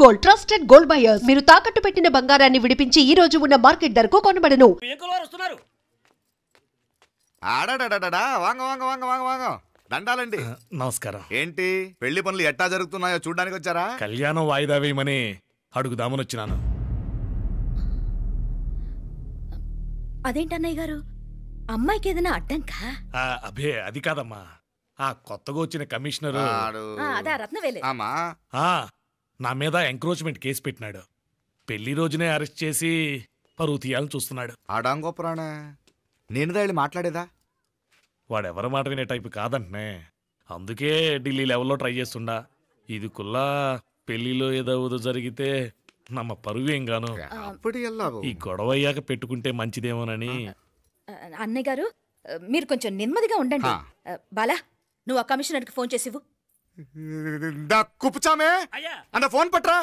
Gold trusted gold buyers. మీరు తాకట్టు పెట్టిన బంగారాన్ని విడిపించి ఈ రోజు ఉన్న మార్కెట్ ధరకు కొనబడను. వాంగ వాంగ వాంగ వాంగ వాంగ దండాలండి. నమస్కారం. ఏంటి పెళ్లి పనులు ఎట్టా జరుగుతున్నాయో చూడడానికి వచ్చారా? కళ్యాణం వాయిదా వేయమని అడుగుదామని వచ్చినాను. అదేంటన్నయ్య గారు, అమ్మాయికి ఏదైనా అడ్డంకా? అభే అది కాదమ్మా, ఆ కొత్తగా వచ్చిన కమిషనర్ అదా రత్నవేలే నా మీద ఎంక్రోచ్మెంట్ కేసు పెట్టినాడు. పెళ్లి రోజునే అరెస్ట్ చేసి పరువు తీయాలని చూస్తున్నాడు. ఆడాంగో పురాణ నేనుదా వెళ్ళి మాట్లాడేదా? వాడెవరి మాట వినే టైపు కాదంటనే, అందుకే ఢిల్లీ లెవెల్లో ట్రై చేస్తుండా. ఇది కుల్లా పెళ్లిలో ఏదో జరిగితే నమ్మ పరువేం గాను. ఈ గొడవ అయ్యాక పెట్టుకుంటే మంచిదేమోనని. అన్నయ్య గారు మీరు కొంచెం నెమ్మదిగా ఉండండి. బాలా, నువ్వు ఆ కమిషనర్కి ఫోన్ చేసివు. కుప్పుచామే అన్న ఫోన్ పట్రా.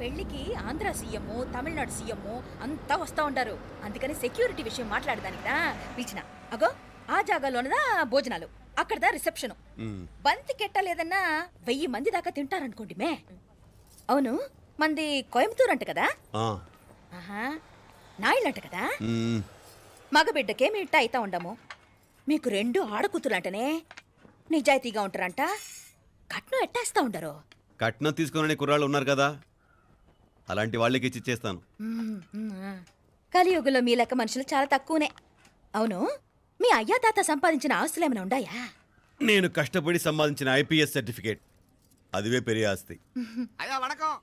పెళ్లికి ఆంధ్ర సీఎం, తమిళనాడు సీఎం అంతా వస్తా ఉంటారు. అందుకని సెక్యూరిటీ విషయం మాట్లాడదానికిదా పిలిచిన. అగో ఆ జాగాలోనదా భోజనాలు, అక్కడదా రిసెప్షన్. బంతి కెట్టలేదన్నా 1000 మంది దాకా తింటారనుకోండి మే. అవును, మంది కోయంబత్తూర్ అంట కదా? నాయుళ్ళంట కదా? మగబిడ్డకేమి ఇట్ట అయితా ఉండము. మీకు 2 ఆడకూతులంటనే నిజాయితీగా ఉంటారంట. కట్నం ఎట్టేస్తా ఉండరు. కట్నం తీసుకునే కుర్రాళ్ళు ఉన్నారు కదా, అలాంటి వాళ్ళకి ఇచ్చి చేస్తాను. కలియుగంలో మీ లెక్క మనుషులు చాలా తక్కువనే. అవును, మీ అయ్యా తాత సంపాదించిన ఆస్తులు ఏమైనా ఉండాయా? నేను కష్టపడి సంపాదించిన ఐపీఎస్ సర్టిఫికేట్, అదివే పెరిగే ఆస్తి. అయ్యా వణకం.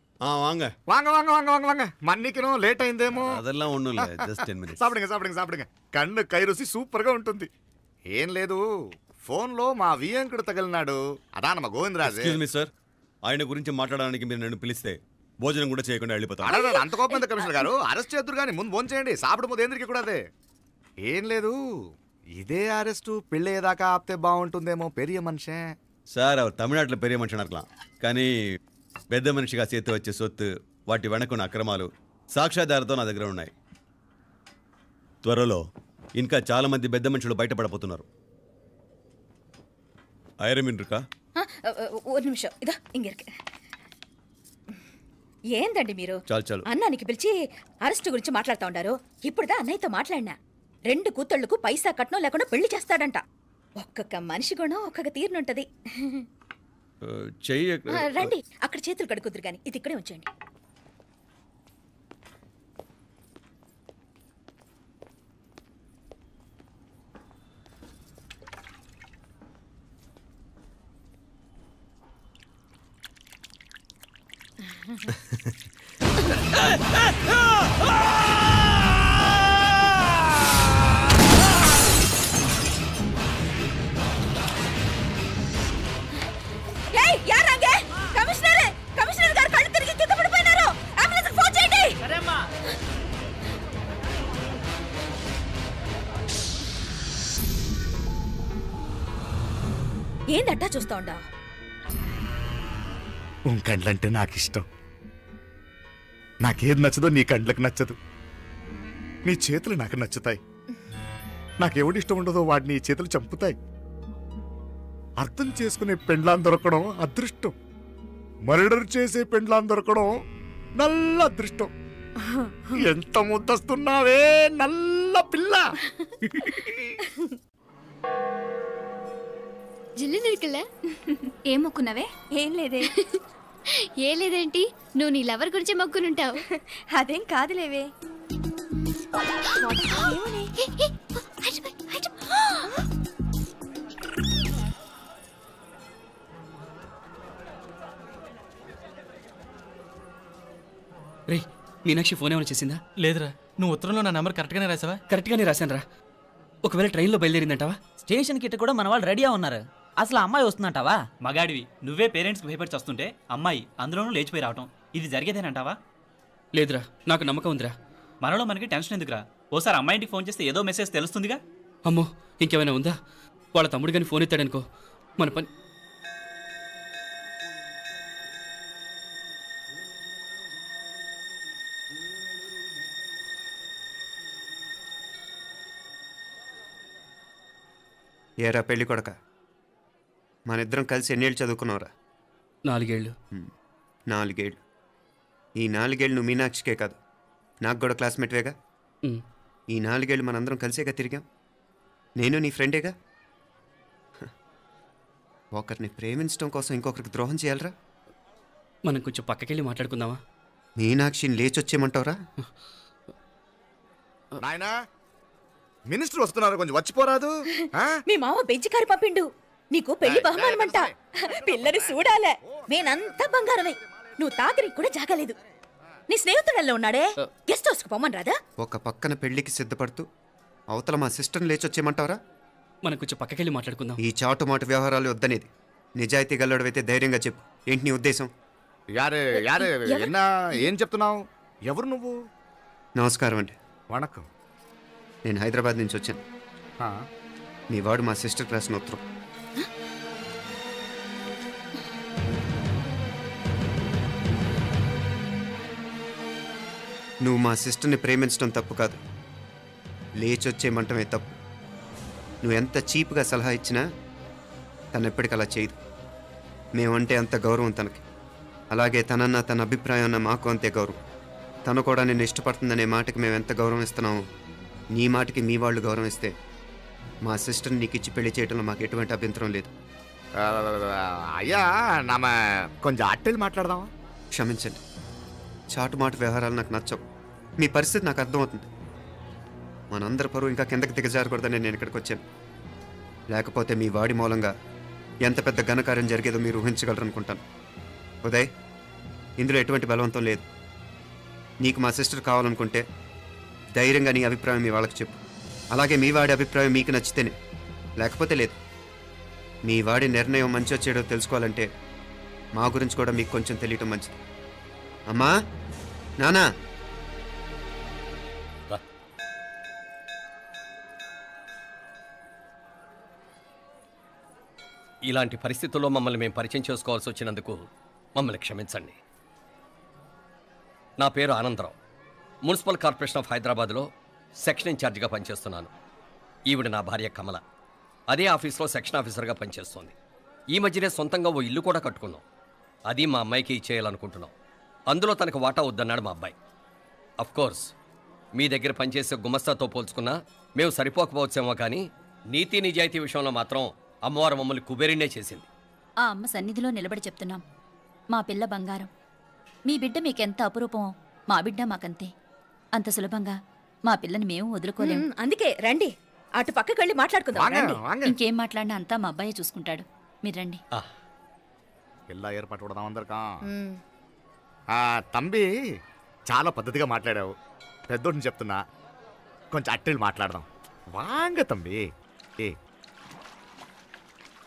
వాంగ వాంగ వాంగ వాంగ వాంగ వాంగ మన్నికిను లేట్ అయిందేమో. అదెల్లా ఉండులే, జస్ట్ 10 minutes. సాపిడుగా కన్ను కై రుసి సూపర్ గా ఉంటుంది. ఏం లేదు, ఫోన్ లో మా వియంకుడు తగిలినాడు. అదా నమ్మ గోవిందరాజు. ఎక్స్క్యూజ్ మీ సార్, ఆయన గురించి మాట్లాడడానికి మీరు నన్ను పిలిస్తే భోజనం కూడా చేయకుండా వెళ్ళిపోతాను. అంత కోపం కమిషనర్ గారు, అరెస్ట్ చేద్దరు కానీ ముందు ఫోన్ చేయండి. సాపిడు ముందు ఎందుకు కూడా అదే. ఏం లేదు, ఇదే అరెస్టు పెళ్ళేదాకా ఆపితే బాగుంటుందేమో. పెరియ మనిషే సార్, அவர் தமிழ்நாட்டில் பெரிய మనిషి అనర్కలాం, కానీ పెద్ద మనిషిగా చేతి వచ్చే సొత్తు, వాటి వెనకున్న అక్రమాలు సాక్ష్యాధారతో నా దగ్గర ఉన్నాయి. త్వరలో ఇంకా చాలా మంది పెద్ద మనుషులు బయటపడబోతున్నారు. ఐరమిన్రుకా ఒక నిమిషం ఇదా ఇంగిరికి. ఏందండి మీరు చాలు అన్నానికి పిలిచి అరెస్ట్ గురించి మాట్లాడుతూ ఉండారు. ఇప్పుడుదా అన్నయ్యతో మాట్లాడినా 2 కూతుళ్లకు పైసా కట్నం లేకుండా పెళ్లి చేస్తాడంట. ఒక్కొక్క మనిషి గుణం ఒక్కొక్క తీరునుంటది. రండి, అక్కడ చేతులు కడుకుదురు గాని ఇది ఇక్కడే ఉంచండి. ఏందట్టా చూస్తా ఉండా? కండ్లంటే నాకు ఇష్టం. నాకేది నచ్చదో నీ కండ్లకు నచ్చదు. నీ చేతులు నాకు నచ్చుతాయి. నాకెవడి ఇష్టం ఉండదో వాడిని నీ చేతులు చంపుతాయి. అర్థం చేసుకునే పెండ్లాం దొరకడం అదృష్టం. మర్డర్ చేసే పెండ్లాం దొరకడం నల్ల అదృష్టం. ఎంత ముద్దస్తున్నావే నల్ల పిల్ల. జిల్లు నిరికలే ఏం మొక్కున్నావే? ఏం లేదే. ఏ లేదేంటి, నువ్వు నీ లవర్ గురించి మొక్కునుంటావు. అదేం కాదులేవే. రే, మీనాక్షి ఫోన్ ఏమైనా చేసిందా? లేదురా. నువ్వు ఉత్తరంలో నా నెంబర్ కరెక్ట్గానే రాసావా? కరెక్ట్గానే రాశాను రా. ఒకవేళ ట్రైన్లో బయలుదేరిందంటావా? స్టేషన్ కిட்ட కూడా మన వాళ్ళు రెడీగా ఉన్నారు. అసలు అమ్మాయి వస్తుందంటావా? మగాడివి నువ్వే పేరెంట్స్కి భయపడి వస్తుంటే అమ్మాయి అందులోనూ లేచిపోయి రావటం ఇది జరిగేదేనంటావా? లేదురా, నాకు నమ్మకం ఉందిరా. మనలో మనకి టెన్షన్ ఎందుకురా? ఓసారి అమ్మాయి ఇంటికి ఫోన్ చేస్తే ఏదో మెసేజ్ తెలుస్తుందిగా. అమ్మో, ఇంకేమైనా ఉందా? వాళ్ళ తమ్ముడు కానీ ఫోన్ ఎత్తాడనుకో, మన పని. ఏరా పెళ్ళి కొడక, మన ఇద్దరం కలిసి ఎన్నేళ్ళు చదువుకున్నావురా? 4 ఏళ్ళు. 4 ఏళ్ళు. ఈ 4 ఏళ్ళు నువ్వు మీనాక్షికే కాదు, నాకు కూడా క్లాస్మేట్వేగా. ఈ 4 ఏళ్ళు మనందరం కలిసేగా తిరిగాం. నేను నీ ఫ్రెండేగా. ఒకరిని ప్రేమించడం కోసం ఇంకొకరికి ద్రోహం చేయాలరా? మనం కొంచెం పక్కకెళ్ళి మాట్లాడుకుందామా? మీనాక్షిని లేచొచ్చేయమంటావురా? నాయనా, మినిస్టర్ వస్తున్నారు, కొంచెం వచ్చిపోరాదు. మీ మామ బెంచి కారు పంపిండు, నీకు పెళ్లి బహుమానమంట. పిల్లని చూడాలే, నేనంతా బంగారమే, నువ్వు తాకరికి కూడా జాగలేదు. నీ స్నేహితుడల్లో ఉన్నాడే, గెస్ట్ హౌస్కి పొమ్మని రాదా? ఒక పక్కన పెళ్లికి సిద్ధపడుతూ అవతల మా సిస్టర్ని లేచొచ్చేయమంటావరా? మనం కొంచెం పక్కకెళ్ళి మాట్లాడుకుందాం. ఈ చాటుమాటు వ్యవహారాలు వద్దనేది. నిజాయితీ గల్లడవైతే ధైర్యంగా చెప్పు, ఏంటి నీ ఉద్దేశం? యారే యారే ఎన్నా ఏం చెప్తున్నావు? ఎవరు నువ్వు? నమస్కారం అండి. వణకం. నేను హైదరాబాద్ నుంచి వచ్చాను. మీ వాడు మా సిస్టర్ రాసిన ఉత్తరం. నువ్వు మా సిస్టర్ని ప్రేమించడం తప్పు కాదు, లేచొచ్చేయమంటమే తప్పు. నువ్వు ఎంత చీప్గా సలహా ఇచ్చినా తను ఎప్పటికీ అలా చేయదు. మేమంటే అంత గౌరవం తనకి, అలాగే తనన్న తన అభిప్రాయం అన్న మాకు అంతే గౌరవం. తను కూడా నిన్ను ఇష్టపడుతుందనే మాటకి మేము ఎంత గౌరవం ఇస్తున్నామో నీ మాటకి మీ వాళ్ళు గౌరవం ఇస్తే మా సిస్టర్ని నీకు ఇచ్చి పెళ్లి చేయడంలో మాకు ఎటువంటి అభ్యంతరం లేదు. అయ్యా నామ కొంచెం అట్టెలు మాట్లాడదామా? క్షమించండి, చాటుమాటు వ్యవహారాలు నాకు నచ్చవు. మీ పరిస్థితి నాకు అర్థమవుతుంది. మనందరి పరువు ఇంకా కిందకి దిగజారకూడదని నేను ఇక్కడికి వచ్చాను. లేకపోతే మీ వాడి మూలంగా ఎంత పెద్ద ఘనకార్యం జరిగేదో మీరు ఊహించగలరనుకుంటాను. ఉదయ్, ఇందులో ఎటువంటి బలవంతం లేదు. నీకు మా సిస్టర్ కావాలనుకుంటే ధైర్యంగా నీ అభిప్రాయం మీ వాళ్ళకి చెప్పు. అలాగే మీ వాడి అభిప్రాయం మీకు నచ్చితేనే, లేకపోతే లేదు. మీ వాడి నిర్ణయం మంచి వచ్చేడో తెలుసుకోవాలంటే మా గురించి కూడా మీకు కొంచెం తెలియటం మంచిది. అమ్మా, నానా, ఇలాంటి పరిస్థితుల్లో మమ్మల్ని మేము పరిచయం చేసుకోవాల్సి వచ్చినందుకు మమ్మల్ని క్షమించండి. నా పేరు ఆనందరావు, మున్సిపల్ కార్పొరేషన్ ఆఫ్ హైదరాబాద్లో సెక్షన్ ఇన్ఛార్జిగా పనిచేస్తున్నాను. ఈవిడ నా భార్య కమల, అదే ఆఫీస్లో సెక్షన్ ఆఫీసర్గా పనిచేస్తోంది. ఈ మధ్యనే సొంతంగా ఓ ఇల్లు కూడా కట్టుకున్నాం. అది మా అమ్మాయికి ఇచ్చేయాలనుకుంటున్నాం. అందులో తనకు వాటా వద్దన్నాడు మా అబ్బాయి. అఫ్కోర్స్ మీ దగ్గర పనిచేసే గుమస్తాతో పోల్చుకున్నా మేము సరిపోకపోవచ్చేమో, కానీ నీతి నిజాయితీ విషయంలో మాత్రం అమ్మవారు మమ్మల్ని కుబేరినే చేసింది. ఆ అమ్మ సన్నిధిలో నిలబడి చెప్తున్నాం, మా పిల్ల బంగారం. మీ బిడ్డ మీకెంత అపురూపమో మా బిడ్డ మాకంతే. అంత సులభంగా మా పిల్లని మేము వదులుకోలేము. అందుకే రండి, అటు పక్కకి వెళ్ళి మాట్లాడుకుందాం. ఇంకేం మాట్లాడినా అంతా మా అబ్బాయి చూసుకుంటాడు. మీరు రండి. ఎలా ఏర్పాటు కొడదాం అందరికా. తంబి, చాలా పద్ధతిగా మాట్లాడావు. పెద్దోడిని చెప్తున్నా, కొంచెం అట్టెలు మాట్లాడదాం. వాంగ తంబి.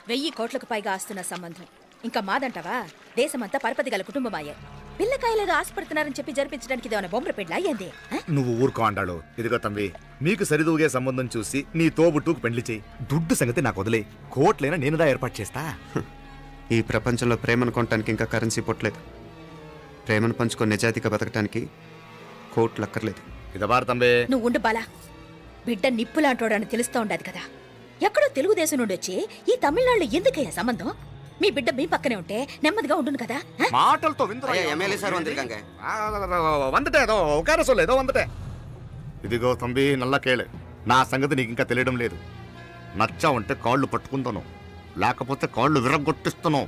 1000 కోట్లకు పైగా ఆస్తున్న సంబంధం ఇంకా మాదంటావా? దేశమంతా పరపతి గల కుటుంబమాయే. పిల్లకాయలేదో ఆశపడుతున్నారని చెప్పి జరిపించడానికి ఇదేమైనా బొమ్మర పెళ్ళి అయ్యింది? నువ్వు ఊరుకో అండాడు. ఇదిగో తంబి, మీకు సరిదూగే సంబంధం చూసి నీ తోబుట్టుకు పెళ్లి చేయి. దుడ్డు సంగతి నాకు వదిలే, కోట్లైనా నేనుదా ఏర్పాటు చేస్తా. ఈ ప్రపంచంలో ప్రేమను కొనటానికి ఇంకా కరెన్సీ పుట్టలేదు. ప్రేమను పంచుకొని నిజాయితీగా బతకటానికి కోట్లు అక్కర్లేదు. ఇదబారు తంబే. నువ్వు ఉండు బాలా, బిడ్డ నిప్పులాంటోడని తెలుస్తూ ఉండదు కదా. ఎక్కడో తెలుగుదేశం నుండి వచ్చి ఈ తమిళనాడులో ఎందుకయ్యా సంబంధం? మీ బిడ్డ మీ పక్కనే ఉంటే నెమ్మదిగా ఉండును కదా. మాటలతో ఇదిగో తంబి, నల్ల కేళే, నా సంగతి నీకు ఇంకా తెలియడం లేదు. నచ్చా ఉంటే కాళ్ళు పట్టుకుంటాను, లేకపోతే కాళ్ళు విరగొట్టిస్తాను.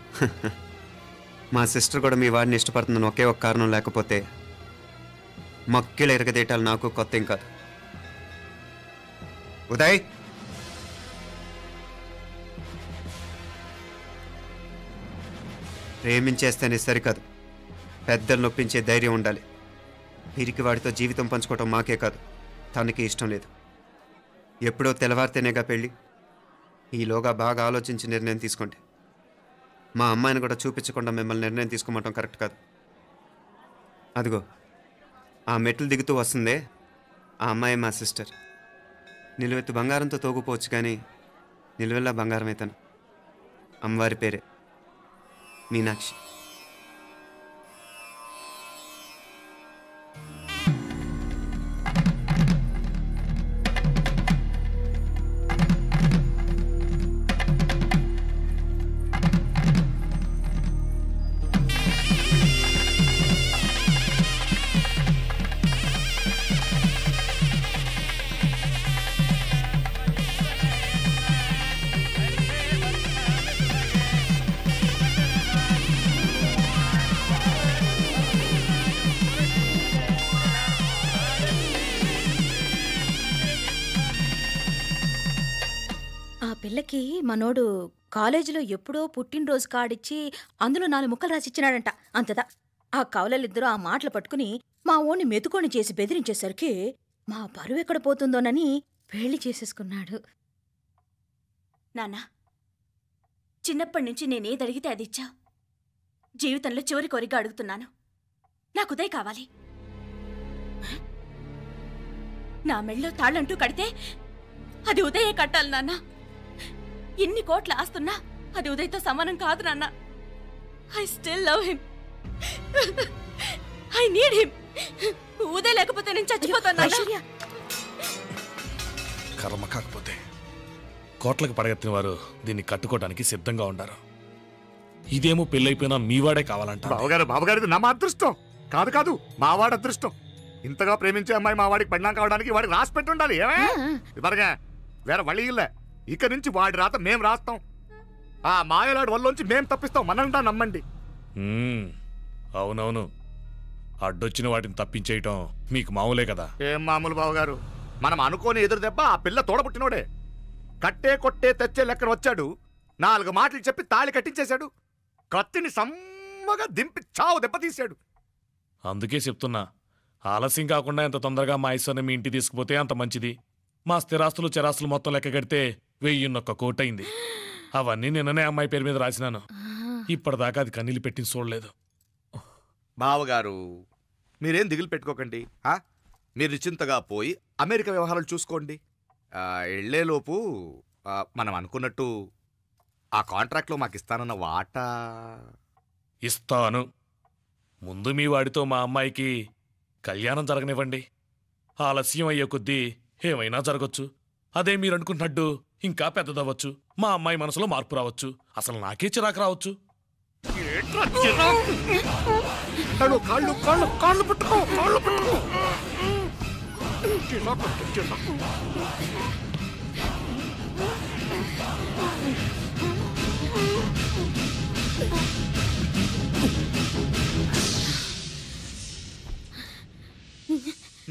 మా సిస్టర్ కూడా మీ వాడిని ఇష్టపడుతుందని ఒకే ఒక కారణం లేకపోతే మక్కిళ్ళ ఎరగదేటాలు నాకు కొత్త ఏం కాదు. ఉదయ్, ప్రేమించేస్తేనే సరికాదు, పెద్దలు నొప్పించే ధైర్యం ఉండాలి. వీరికి వాడితో జీవితం పంచుకోవటం మాకే కాదు, తనకి ఇష్టం లేదు. ఎప్పుడో తెల్లవారితేనేగా పెళ్ళి. ఈలోగా బాగా ఆలోచించి నిర్ణయం తీసుకోండి. మా అమ్మాయిని కూడా చూపించకుండా మిమ్మల్ని నిర్ణయం తీసుకోమంటాం కరెక్ట్ కాదు. అదిగో ఆ మెట్లు దిగుతూ వస్తుందే, ఆ అమ్మాయి మా సిస్టర్. నిలువెత్తు బంగారంతో తోగుపోవచ్చు, కానీ నిలువెల్లా బంగారమే తను. అమ్మవారి పేరే మీనాక్షి. పిల్లకి మనోడు కాలేజీలో ఎప్పుడో పుట్టినరోజు కార్డిచ్చి అందులో 4 ముక్కలు రాసిచ్చినాడంట. అంతదా ఆ కవలలిద్దరూ ఆ మాటలు పట్టుకుని మా ఓణ్ణి మెతుకొని చేసి బెదిరించేసరికి మా పరువెక్కడ పోతుందోనని పెళ్లి చేసేసుకున్నాడు. నాన్న, చిన్నప్పటి నుంచి నేనేదడిగితే అది ఇచ్చా. జీవితంలో చివరి కోరిక అడుగుతున్నాను. నాకు ఉదయ్ కావాలి. నా మెళ్ళో తాళ్ళంటూ కడితే అది ఉదయే కట్టాలి నాన్న. ఎన్ని కోట్ల ఆస్తున్నా అది ఉదయ్తో సమానం కాదు నాన్న. I still love him. I need him. Uday లేకపోతే నేను చచ్చిపోతాను. కర్మ కాకపోతే కోట్లకు పడగెత్తిన వారు దీన్ని కట్టుకోవడానికి సిద్ధంగా ఉండారు. ఇదేమో పెళ్ళైపోయినా మీవాడే కావాలంట. బావగారు ఇది నా అదృష్టం కాదు కాదు మావాడి అదృష్టం. ఇంతగా ప్రేమించే అమ్మాయి మా వాడికి పెళ్ళాం కావడానికి వాడికి రాసి పెట్టుండాలి. ఇవరగా వేరే వళ్ళి ఇల్లే. ఇక నుంచి వాడి రాత మేం రాస్తాం. ఆ మాయలాడు వల్లోంచి మేం తప్పిస్తాం. మనంతా నమ్మండి. అవునవును, అడ్డొచ్చిన వాటిని తప్పించేయటం మీకు మామూలే కదా. ఏం మామూలు బావగారు, మనం అనుకోని ఎదురు దెబ్బ ఆ పిల్ల తోడబుట్టినోడే. కట్టే కొట్టే తెచ్చే లెక్కన వచ్చాడు. 4 మాటలు చెప్పి తాళి కట్టించేశాడు. కత్తిని సమ్మగా దింపి చావు దెబ్బతీశాడు. అందుకే చెప్తున్నా, ఆలస్యం కాకుండా ఎంత తొందరగా మా ఐశ్వర్యం మీ ఇంటికి తీసుకుపోతే అంత మంచిది. మా స్థిరాస్తులు చిరాస్తులు మొత్తం లెక్క కడితే 1001 కోటయింది. అవన్నీ నిన్ననే అమ్మాయి పేరు మీద రాసినాను. ఇప్పటిదాకా అది కన్నీళ్ళు పెట్టి చూడలేదు. బావగారు మీరేం దిగులు పెట్టుకోకండి. మీరు నిశ్చింతగా పోయి అమెరికా వ్యవహారాలు చూసుకోండి. వెళ్లేలోపు మనం అనుకున్నట్టు ఆ కాంట్రాక్ట్లో మాకు ఇస్తానన్న వాటా ఇస్తాను. ముందు మీ వాడితో మా అమ్మాయికి కళ్యాణం జరగనివ్వండి. ఆలస్యం అయ్యే కొద్దీ ఏమైనా జరగచ్చు. అదే మీరు అనుకుంటున్నట్టు ఇంకా పెద్దదవ్వచ్చు. మా అమ్మాయి మనసులో మార్పు రావచ్చు. అసలు నాకే చిరాకు రావచ్చు.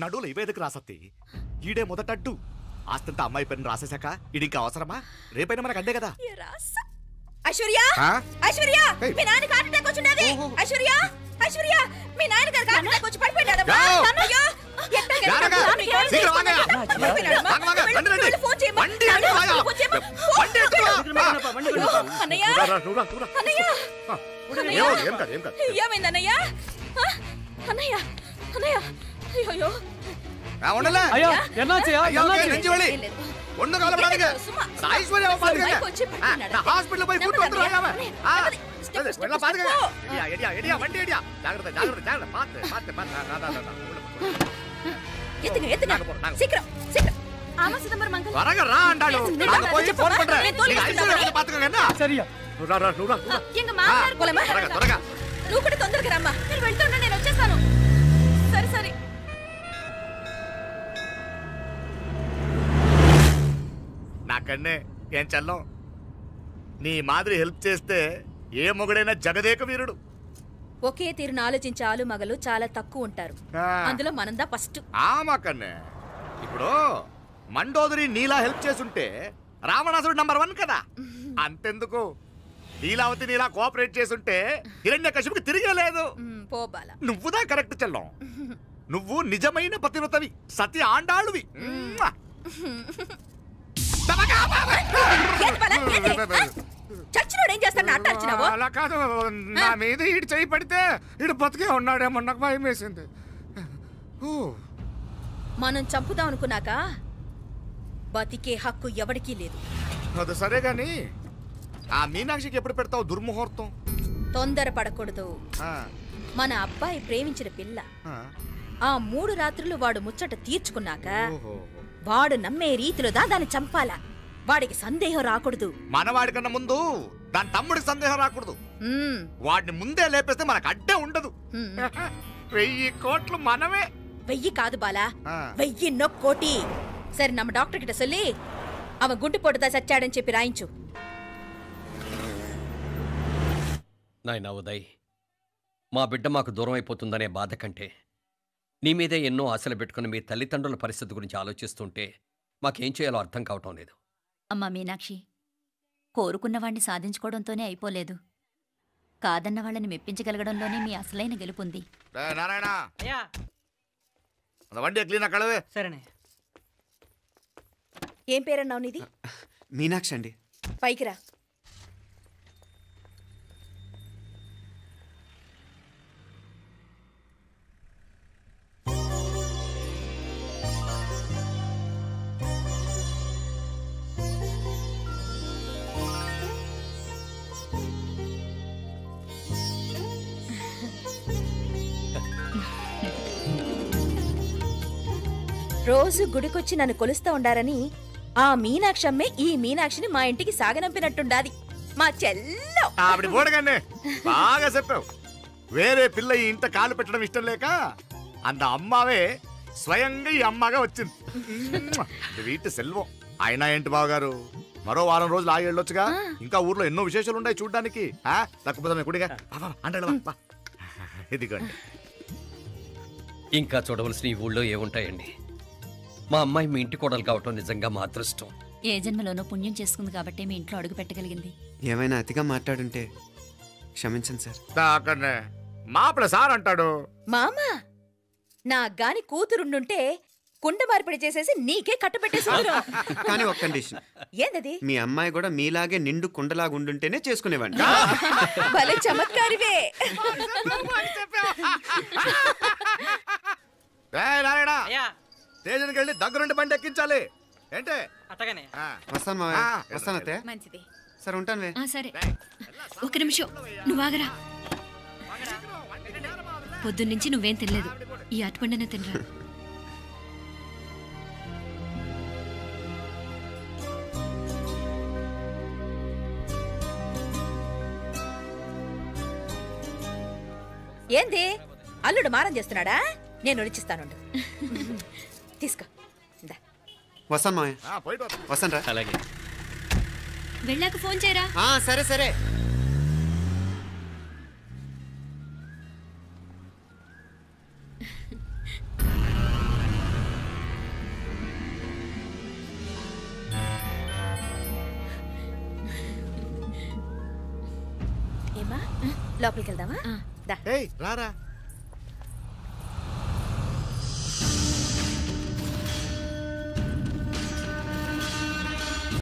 నడువులు ఇవేదకు రాసత్తి. ఈడే మొదటడ్డు. ఆస్తంతా అమ్మాయి పేరుని రాసేశాక ఇడింకా అవసరమా? రేపైనా మనకు అండే కదా. ఐశ్వర్య, ఐశ్వర్య, మీ నాన్న హార్ట్ అటాక్ వచ్చినది. ఐశ్వర్య, ఐశ్వర్య, మీ నాన్న గారు హార్ట్ అటాక్ వచ్చి పడిపోయాడు. అన్నయ్య, ఏమైందన్నయ్య? అన్నయ్య, అన్నయ్య, అయ్యో నువ్వు కూడా తొందరగా రమ్మా. నేను వెళ్తున్నా, నేను వచ్చేస్తాను. సరే సరే. నాకన్నే ఏం చల్లం. నీ మాదిరి హెల్ప్ చేస్తే ఏ మొగుడైనా జగదేక వీరుడు. ఒకే తీరును ఆలోచించే ఆలు మగలు చాలా తక్కువ ఉంటారు. అందులో మనందా ఫస్ట్. మాకన్నే ఇప్పుడు మండోదరి నీలా హెల్ప్ చేసుంటే రావణాసుడు నంబర్ 1 కదా. అంతెందుకు, లీలావతి నీలా కోఆపరేట్ చేసుంటే హిరణ్యకశిపుకి తిరిగే లేదు. నువ్వుదా కరెక్ట్ చెల్లం. నువ్వు నిజమైన పతివ్రతవి, సతి ఆండాళ్ళువి. చచ్చినోడు ఏం చేస్తాడు? అట్టార్చినావు. అలా కాదు, నా మీద ఈడు చేయి పడితే ఈడు బతికే ఉన్నాడేమో నాకు భయం వేసింది. మనం చంపుదాం అనుకున్నాక బతికే హక్కు ఎవరికీ లేదు. అది సరే గాని ఆ మీనాక్షికి ఎప్పుడు పెడతావు దుర్ముహూర్తం? తొందరపడకూడదు. మన అబ్బాయి ప్రేమించిన పిల్ల ఆ 3 రాత్రులు వాడు ముచ్చట తీర్చుకున్నాక వాడు నమ్మే రీతిలో దాన్ని చంపాలా. వాడికి సందేహం రాకూడదు. మనవాడి కన్నా ముందు దాని తమ్ముడికి సందేహం రాకూడదు. వాడిని ముందే లేపేస్తే మనకు అడ్డే ఉండదు. 1000 కోట్లు మనమే. 1000 కాదు బాలా, 1000 కోటి. సరే, నమ్మ డాక్టర్ కిட்ட சொல்லி அவன் గుండు పొట్టుదా చచ్చాడని చెప్పి రాయించు. నాయనా ఉదయ్, మా బిడ్డ మాకు దూరం అయిపోతుందనే బాధ కంటే నీ మీదే ఎన్నో ఆశలు పెట్టుకుని మీ తల్లిదండ్రుల పరిస్థితి గురించి ఆలోచిస్తుంటే మాకేం చేయాలో అర్థం కావటం లేదు. అమ్మా మీనాక్షి, కోరుకున్నవాణ్ణి సాధించుకోవడంతోనే అయిపోలేదు, కాదన్న వాళ్ళని మెప్పించగలగడంలోనే మీ అసలైన గెలుపుంది. నారాయణ వండి క్లీన్ అక్కడవే. సరేనే. ఏం పేరన్నావు నీది? మీనాక్షి అండి. పైకి రా. రోజు గుడికొచ్చి నన్ను కొలుస్తా ఉండారని ఆ మీనాక్షమ్మే ఈ మీనాక్షిని మా ఇంటికి సాగనంపినట్టుండాది. మా చెల్లో ఆవిడ బోడగానే బాగా చెప్పావు. వేరే పిల్ల ఈ ఇంట కాలు పెట్టడం ఇష్టం లేక అంత అమ్మావే స్వయంగా ఈ అమ్మగా వచ్చింది. వీటి సెల్వం. అయినా ఏంటి బావగారు, మరో వారం రోజులు ఆగి వెళ్ళొచ్చుగా. ఇంకా ఊర్లో ఎన్నో విశేషాలు ఉన్నాయి చూడ్డానికి. తక్కువ కుడిగా అంటే ఇదిగోండి. ఇంకా చూడవలసిన ఈ ఊళ్ళో ఏముంటాయండి? మా అమ్మాయి మీ ఇంటి కోడలు కావటం నిజంగా మా అదృష్టం. ఏ జన్మలోనో పుణ్యం చేసుకుంది కాబట్టి మీ ఇంట్లో అడుగు పెట్టగలిగింది. ఏమైనా అతిగా మాట్లాడుంటే క్షమించండి సార్. అక్కడనే మాపడ సార్ అంటాడు. మామా, నా గాని కూతురుండుంటే కుండ మార్పిడి చేసేసి నీకే కట్టబెట్టేసి. కానీ ఒక కండిషన్. ఏందది? మీ అమ్మాయి కూడా మీలాగే నిండు కుండలాగా ఉండుంటేనే చేసుకునేవాడిని. భలే చమత్కారివే. స్టేషన్కి వెళ్ళి దగ్గరుండి బండి ఎక్కించాలి. ఏంటే? అట్టగానే. వస్తాను మావయ్య. వస్తాను అత్తే. మంచిది. సరే ఉంటాను. సరే, ఒక నిమిషం నువ్వు ఆగరా. పొద్దున్నుంచి నువ్వేం తినలేదు, ఈ అటుపండనే తినరా. ఏంది అల్లుడు మారం చేస్తున్నాడా? నేను రుచిస్తాను. తీసుకో. వస్తాను మావయ్య. వస్తాను రా. అలాగే. వెళ్ళాక ఫోన్ చేయరా. సరే సరే. ఏమా లోపలికి వెళ్దామా? రారా.